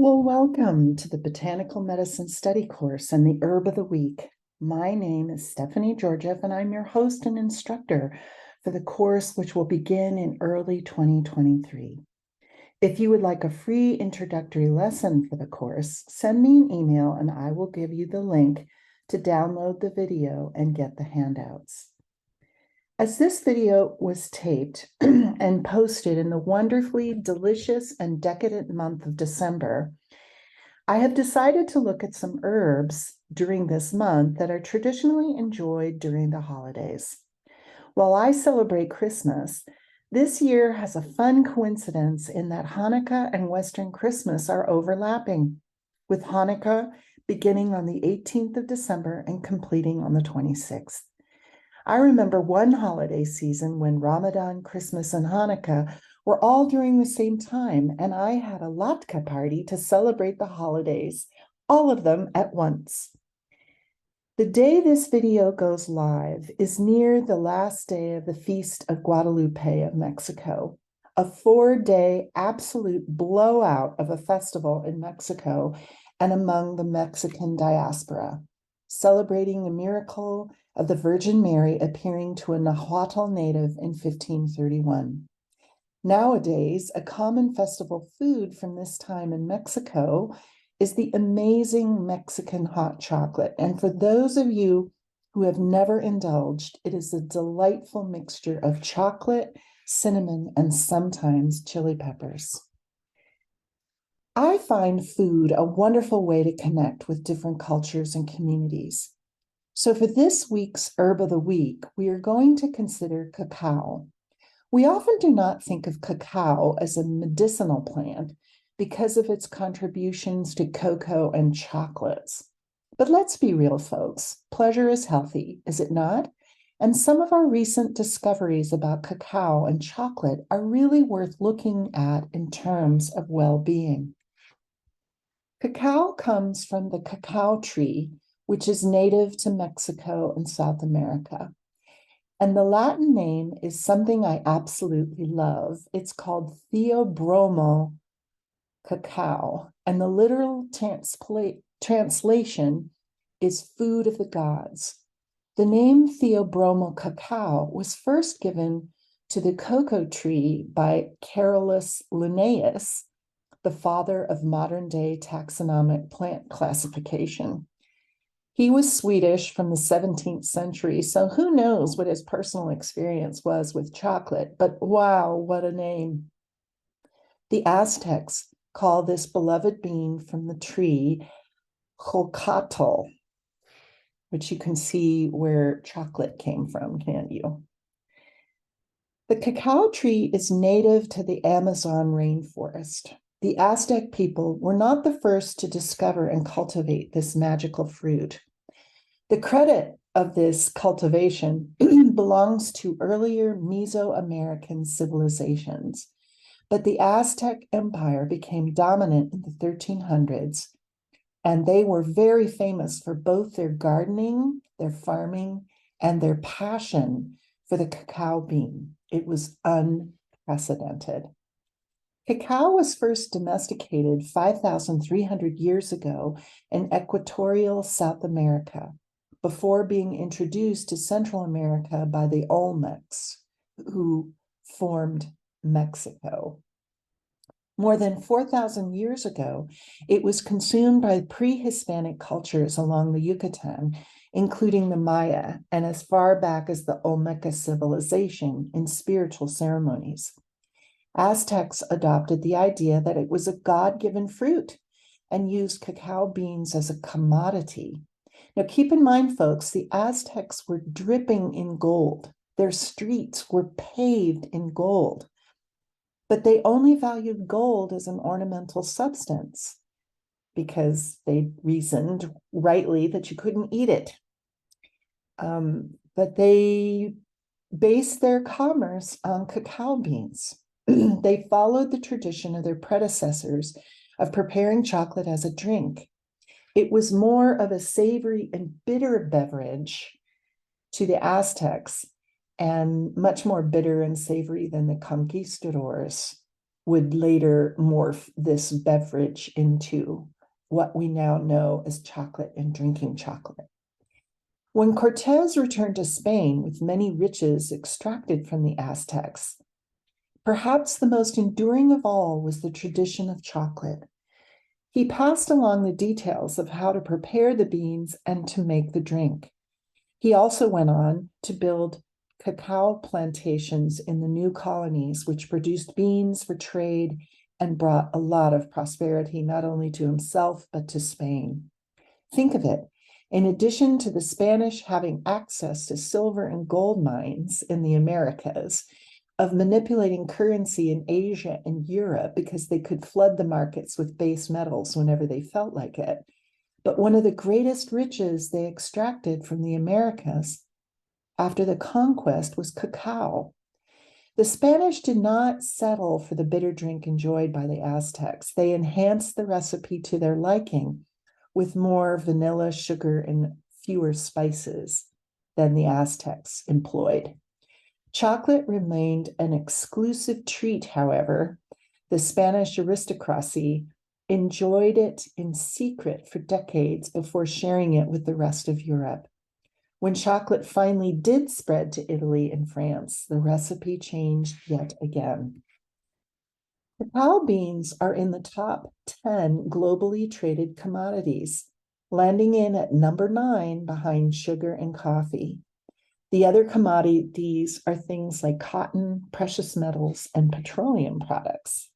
Well, welcome to the Botanical Medicine Study course and the Herb of the Week. My name is Stephanie Georgiev, and I'm your host and instructor for the course, which will begin in early 2023. If you would like a free introductory lesson for the course, send me an email and I will give you the link to download the video and get the handouts. As this video was taped and posted in the wonderfully delicious and decadent month of December, I have decided to look at some herbs during this month that are traditionally enjoyed during the holidays. While I celebrate Christmas, this year has a fun coincidence in that Hanukkah and Western Christmas are overlapping, with Hanukkah beginning on the 18th of December and completing on the 26th. I remember one holiday season when Ramadan, Christmas, and Hanukkah were all during the same time, and I had a latke party to celebrate the holidays, all of them at once. The day this video goes live is near the last day of the Feast of Guadalupe of Mexico, a 4-day absolute blowout of a festival in Mexico and among the Mexican diaspora, celebrating the miracle of the Virgin Mary appearing to a Nahuatl native in 1531. Nowadays, a common festival food from this time in Mexico is the amazing Mexican hot chocolate. And for those of you who have never indulged, it is a delightful mixture of chocolate, cinnamon, and sometimes chili peppers. I find food a wonderful way to connect with different cultures and communities. So for this week's Herb of the Week, we are going to consider cacao. We often do not think of cacao as a medicinal plant because of its contributions to cocoa and chocolates. But let's be real, folks. Pleasure is healthy, is it not? And some of our recent discoveries about cacao and chocolate are really worth looking at in terms of well-being. Cacao comes from the cacao tree, which is native to Mexico and South America. And the Latin name is something I absolutely love. It's called Theobroma cacao, and the literal translation is food of the gods. The name Theobroma cacao was first given to the cocoa tree by Carolus Linnaeus, the father of modern-day taxonomic plant classification. He was Swedish from the 17th century, so who knows what his personal experience was with chocolate, but wow, what a name. The Aztecs call this beloved bean from the tree Xocatl, which you can see where chocolate came from, can't you? The cacao tree is native to the Amazon rainforest. The Aztec people were not the first to discover and cultivate this magical fruit. The credit of this cultivation belongs to earlier Meso-American civilizations, but the Aztec Empire became dominant in the 1300s, and they were very famous for both their gardening, their farming, and their passion for the cacao bean. It was unprecedented. Cacao was first domesticated 5,300 years ago in equatorial South America, before being introduced to Central America by the Olmecs, who formed Mexico. More than 4,000 years ago, it was consumed by pre-Hispanic cultures along the Yucatan, including the Maya, and as far back as the Olmeca civilization in spiritual ceremonies. Aztecs adopted the idea that it was a God-given fruit and used cacao beans as a commodity. Now, keep in mind, folks, the Aztecs were dripping in gold. Their streets were paved in gold, but they only valued gold as an ornamental substance because they reasoned rightly that you couldn't eat it. But they based their commerce on cacao beans. They followed the tradition of their predecessors of preparing chocolate as a drink. It was more of a savory and bitter beverage to the Aztecs, and much more bitter and savory than the conquistadors, would later morph this beverage into what we now know as chocolate and drinking chocolate. When Cortez returned to Spain with many riches extracted from the Aztecs, perhaps the most enduring of all was the tradition of chocolate. He passed along the details of how to prepare the beans and to make the drink. He also went on to build cacao plantations in the new colonies, which produced beans for trade and brought a lot of prosperity, not only to himself, but to Spain. Think of it. In addition to the Spanish having access to silver and gold mines in the Americas, of manipulating currency in Asia and Europe because they could flood the markets with base metals whenever they felt like it. But one of the greatest riches they extracted from the Americas after the conquest was cacao. The Spanish did not settle for the bitter drink enjoyed by the Aztecs. They enhanced the recipe to their liking with more vanilla, sugar, and fewer spices than the Aztecs employed. Chocolate remained an exclusive treat, however. The Spanish aristocracy enjoyed it in secret for decades before sharing it with the rest of Europe. When chocolate finally did spread to Italy and France, the recipe changed yet again. Cacao beans are in the top 10 globally traded commodities, landing in at number 9 behind sugar and coffee. The other commodities are things like cotton, precious metals, and petroleum products.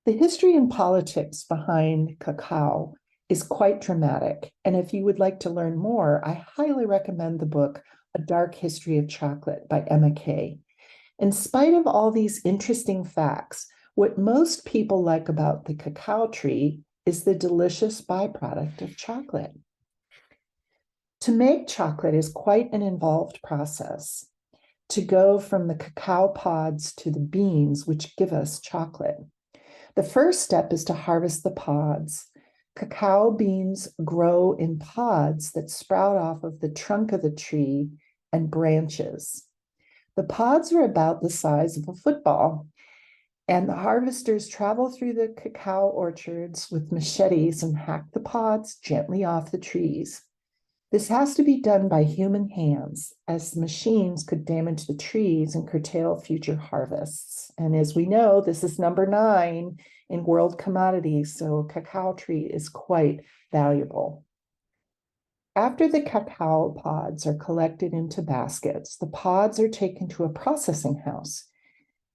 The history and politics behind cacao is quite dramatic, and if you would like to learn more, I highly recommend the book A Dark History of Chocolate by Emma Kay. In spite of all these interesting facts, what most people like about the cacao tree is the delicious byproduct of chocolate. To make chocolate is quite an involved process. To go from the cacao pods to the beans, which give us chocolate. The first step is to harvest the pods. Cacao beans grow in pods that sprout off of the trunk of the tree and branches. The pods are about the size of a football, and the harvesters travel through the cacao orchards with machetes and hack the pods gently off the trees. This has to be done by human hands, as the machines could damage the trees and curtail future harvests. And as we know, this is number 9 in world commodities, so cacao tree is quite valuable. After the cacao pods are collected into baskets, the pods are taken to a processing house.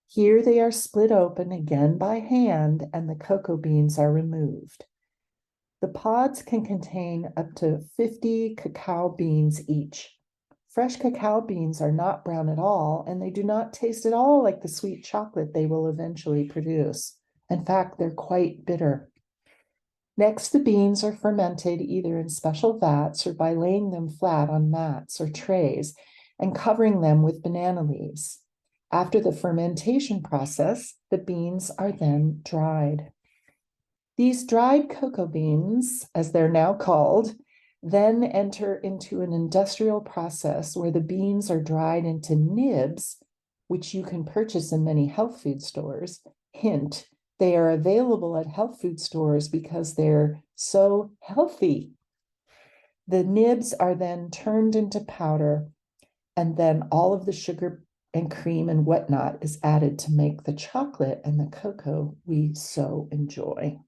Here they are split open again by hand, and the cocoa beans are removed. The pods can contain up to 50 cacao beans each. Fresh cacao beans are not brown at all, and they do not taste at all like the sweet chocolate they will eventually produce. In fact, they're quite bitter. Next, the beans are fermented either in special vats or by laying them flat on mats or trays and covering them with banana leaves. After the fermentation process, the beans are then dried. These dried cocoa beans, as they're now called, then enter into an industrial process where the beans are dried into nibs, which you can purchase in many health food stores. Hint, they are available at health food stores because they're so healthy. The nibs are then turned into powder, and then all of the sugar and cream and whatnot is added to make the chocolate and the cocoa we so enjoy.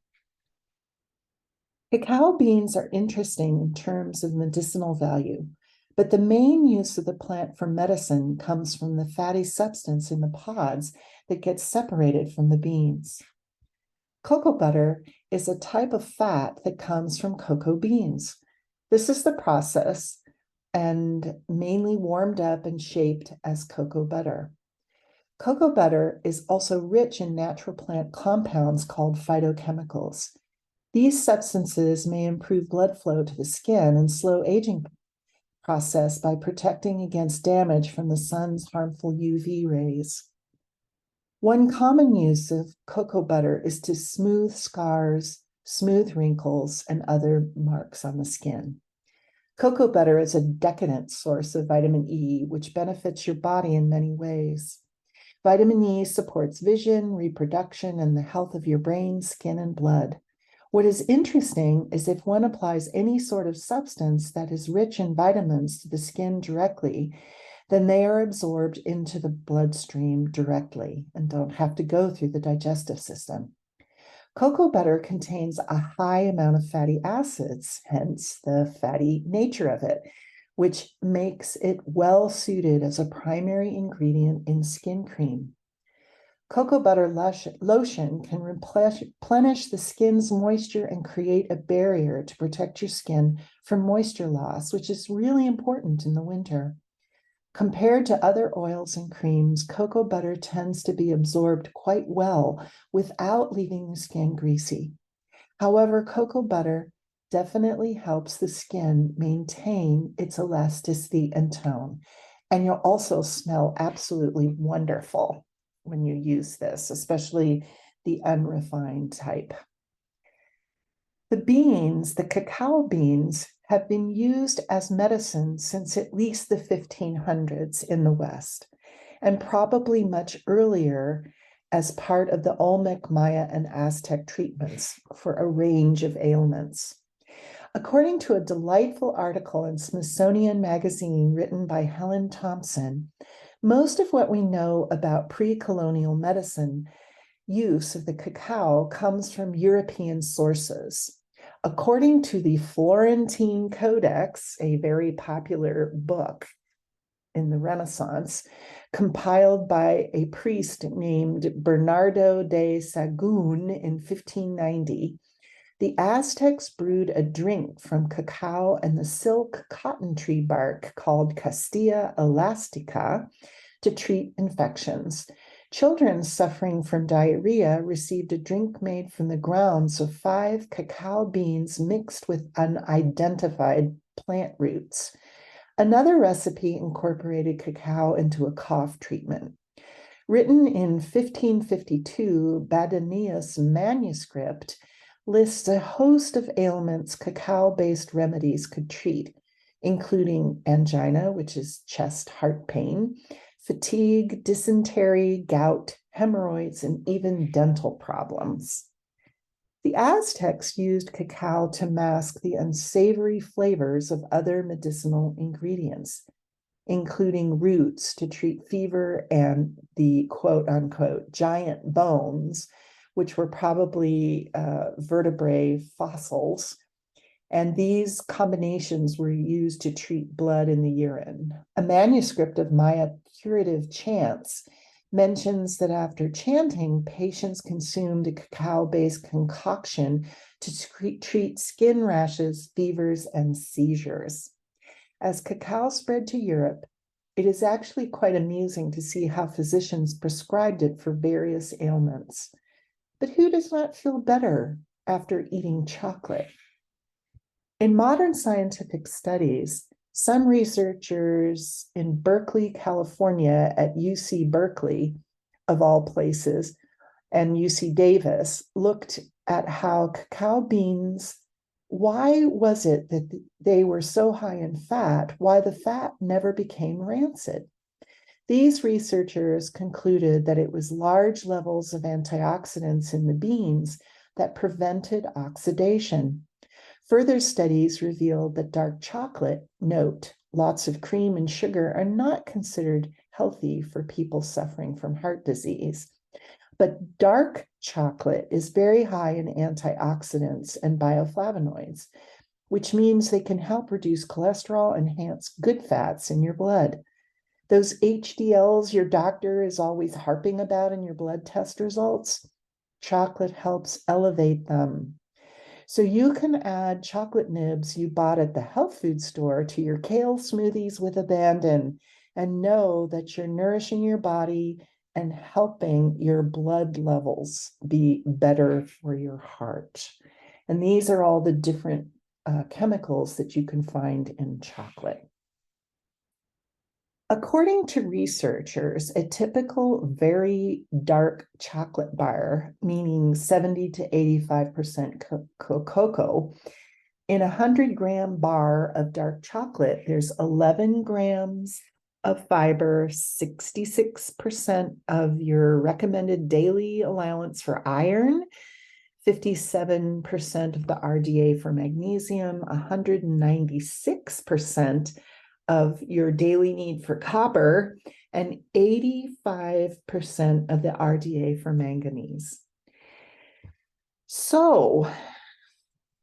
Cacao beans are interesting in terms of medicinal value, but the main use of the plant for medicine comes from the fatty substance in the pods that gets separated from the beans. Cocoa butter is a type of fat that comes from cocoa beans. This is the process and mainly warmed up and shaped as cocoa butter. Cocoa butter is also rich in natural plant compounds called phytochemicals. These substances may improve blood flow to the skin and slow aging process by protecting against damage from the sun's harmful UV rays. One common use of cocoa butter is to smooth scars, smooth wrinkles, and other marks on the skin. Cocoa butter is a decadent source of vitamin E, which benefits your body in many ways. Vitamin E supports vision, reproduction, and the health of your brain, skin, and blood. What is interesting is if one applies any sort of substance that is rich in vitamins to the skin directly, then they are absorbed into the bloodstream directly and don't have to go through the digestive system. Cocoa butter contains a high amount of fatty acids, hence the fatty nature of it, which makes it well suited as a primary ingredient in skin cream. Cocoa butter lotion can replenish the skin's moisture and create a barrier to protect your skin from moisture loss, which is really important in the winter. Compared to other oils and creams, cocoa butter tends to be absorbed quite well without leaving the skin greasy. However, cocoa butter definitely helps the skin maintain its elasticity and tone. And you'll also smell absolutely wonderful when you use this, especially the unrefined type. The beans, the cacao beans, have been used as medicine since at least the 1500s in the West, and probably much earlier as part of the Olmec, Maya, and Aztec treatments for a range of ailments. According to a delightful article in Smithsonian Magazine written by Helen Thompson, most of what we know about pre-colonial medicine use of the cacao comes from European sources. According to the Florentine Codex, a very popular book in the Renaissance, compiled by a priest named Bernardo de Sahagún in 1590, the Aztecs brewed a drink from cacao and the silk cotton tree bark called Castilla elastica to treat infections. Children suffering from diarrhea received a drink made from the grounds of 5 cacao beans mixed with unidentified plant roots. Another recipe incorporated cacao into a cough treatment. Written in 1552, Badenius' manuscript lists a host of ailments cacao-based remedies could treat, including angina, which is chest heart pain, fatigue, dysentery, gout, hemorrhoids, and even dental problems. The Aztecs used cacao to mask the unsavory flavors of other medicinal ingredients, including roots to treat fever and the quote unquote giant bones, which were probably vertebrate fossils. And these combinations were used to treat blood in the urine. A manuscript of Maya curative chants mentions that after chanting, patients consumed a cacao-based concoction to treat skin rashes, fevers, and seizures. As cacao spread to Europe, it is actually quite amusing to see how physicians prescribed it for various ailments. But who does not feel better after eating chocolate? In modern scientific studies, some researchers in Berkeley, California at UC Berkeley, of all places, and UC Davis looked at how cacao beans, why was it that they were so high in fat, why the fat never became rancid? These researchers concluded that it was large levels of antioxidants in the beans that prevented oxidation. Further studies revealed that dark chocolate, note, lots of cream and sugar, are not considered healthy for people suffering from heart disease. But dark chocolate is very high in antioxidants and bioflavonoids, which means they can help reduce cholesterol and enhance good fats in your blood. Those HDLs your doctor is always harping about in your blood test results, chocolate helps elevate them. So you can add chocolate nibs you bought at the health food store to your kale smoothies with abandon and know that you're nourishing your body and helping your blood levels be better for your heart. And these are all the different chemicals that you can find in chocolate. According to researchers, a typical very dark chocolate bar, meaning 70 to 85% cocoa, in a 100-gram bar of dark chocolate, there's 11 grams of fiber, 66% of your recommended daily allowance for iron, 57% of the RDA for magnesium, 196% of your daily need for copper, and 85% of the RDA for manganese. So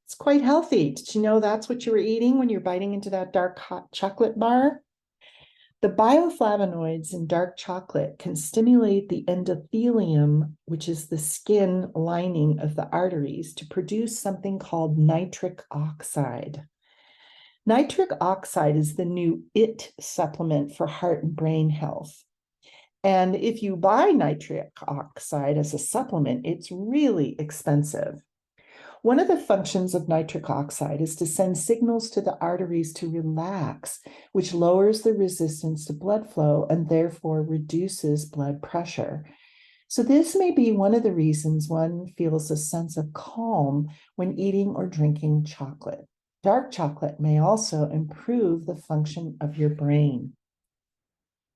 it's quite healthy. Did you know that's what you were eating when you're biting into that dark hot chocolate bar? The bioflavonoids in dark chocolate can stimulate the endothelium, which is the skin lining of the arteries, to produce something called nitric oxide. Nitric oxide is the new IT supplement for heart and brain health. And if you buy nitric oxide as a supplement, it's really expensive. One of the functions of nitric oxide is to send signals to the arteries to relax, which lowers the resistance to blood flow and therefore reduces blood pressure. So this may be one of the reasons one feels a sense of calm when eating or drinking chocolate. Dark chocolate may also improve the function of your brain.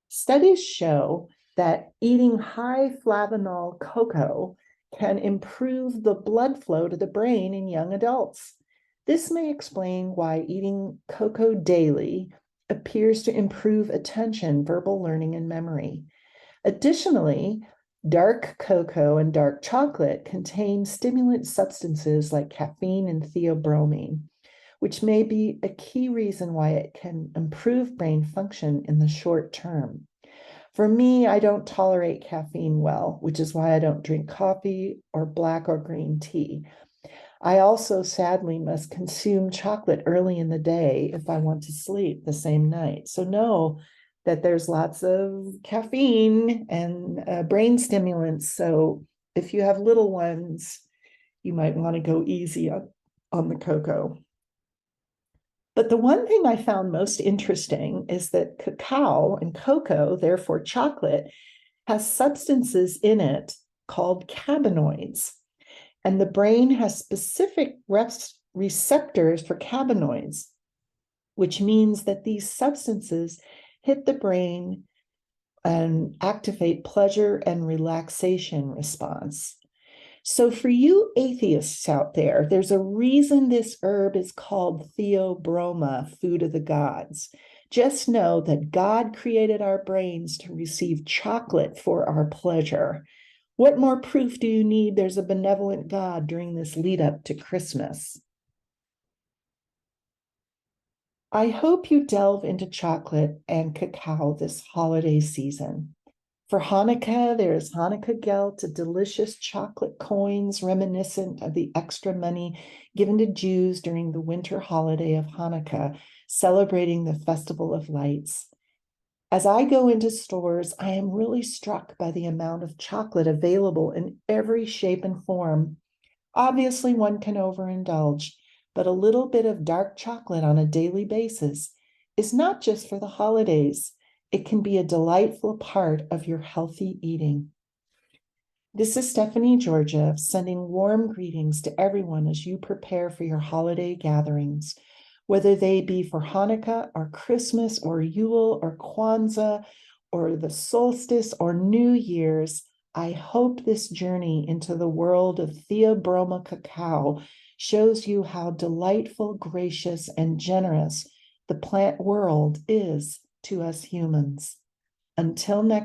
Studies show that eating high flavanol cocoa can improve the blood flow to the brain in young adults. This may explain why eating cocoa daily appears to improve attention, verbal learning, and memory. Additionally, dark cocoa and dark chocolate contain stimulant substances like caffeine and theobromine, which may be a key reason why it can improve brain function in the short term. For me, I don't tolerate caffeine well, which is why I don't drink coffee or black or green tea. I also sadly must consume chocolate early in the day if I want to sleep the same night. So know that there's lots of caffeine and brain stimulants. So if you have little ones, you might want to go easy on the cocoa. But the one thing I found most interesting is that cacao and cocoa, therefore chocolate, has substances in it called cannabinoids. And the brain has specific receptors for cannabinoids, which means that these substances hit the brain and activate pleasure and relaxation response. So for you atheists out there, there's a reason this herb is called theobroma, food of the gods. Just know that God created our brains to receive chocolate for our pleasure. What more proof do you need there's a benevolent God during this lead up to Christmas? I hope you delve into chocolate and cacao this holiday season. For Hanukkah, there is Hanukkah Gelt, delicious chocolate coins reminiscent of the extra money given to Jews during the winter holiday of Hanukkah, celebrating the Festival of Lights. As I go into stores, I am really struck by the amount of chocolate available in every shape and form. Obviously, one can overindulge, but a little bit of dark chocolate on a daily basis is not just for the holidays. It can be a delightful part of your healthy eating. This is Stephanie Georgia sending warm greetings to everyone as you prepare for your holiday gatherings, whether they be for Hanukkah or Christmas or Yule or Kwanzaa or the solstice or New Year's. I hope this journey into the world of theobroma cacao shows you how delightful, gracious, and generous the plant world is to us humans. Until next